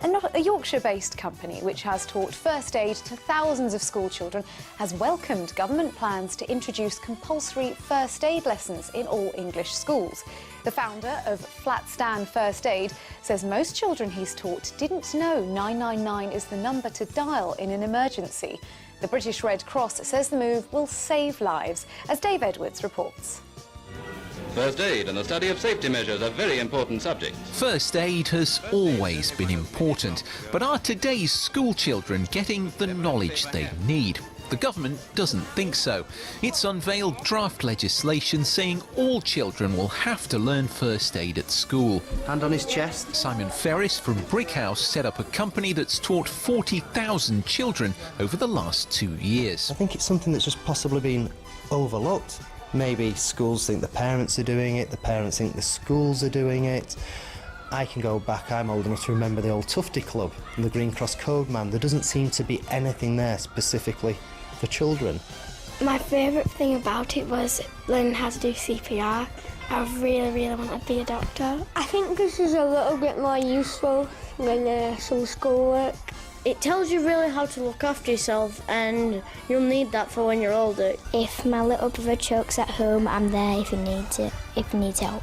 A Yorkshire-based company which has taught first aid to thousands of school children has welcomed government plans to introduce compulsory first aid lessons in all English schools. The founder of Flat Stand First Aid says most children he's taught didn't know 999 is the number to dial in an emergency. The British Red Cross says the move will save lives, as Dave Edwards reports. First aid and the study of safety measures are very important subjects. First aid has always been important, but are today's school children getting the knowledge they need? The government doesn't think so. It's unveiled draft legislation saying all children will have to learn first aid at school. Hand on his chest. Simon Ferris from Brickhouse set up a company that's taught 40,000 children over the last 2 years. I think it's something that's just possibly been overlooked. Maybe schools think the parents are doing it, the parents think the schools are doing it. I can go back, I'm old enough to remember the old Tufty Club and the Green Cross Code Man. There doesn't seem to be anything there specifically for children. My favourite thing about it was learning how to do CPR. I really wanted to be a doctor. I think this is a little bit more useful than some schoolwork. It tells you really how to look after yourself, and you'll need that for when you're older. If my little brother chokes at home, I'm there if he needs help.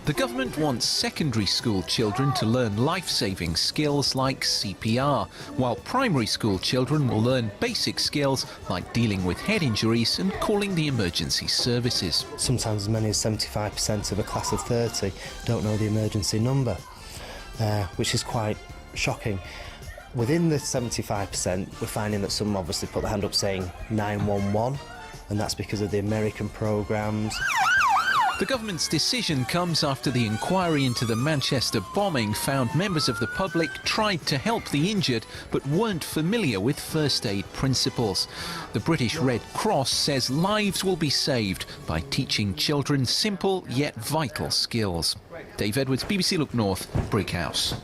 The government wants secondary school children to learn life-saving skills like CPR, while primary school children will learn basic skills like dealing with head injuries and calling the emergency services. Sometimes as many as 75% of a class of 30 don't know the emergency number, which is quite shocking. Within the 75%, we're finding that some obviously put their hand up saying 911, and that's because of the American programmes. The government's decision comes after the inquiry into the Manchester bombing found members of the public tried to help the injured but weren't familiar with first aid principles. The British Red Cross says lives will be saved by teaching children simple yet vital skills. Dave Edwards, BBC Look North, Brickhouse.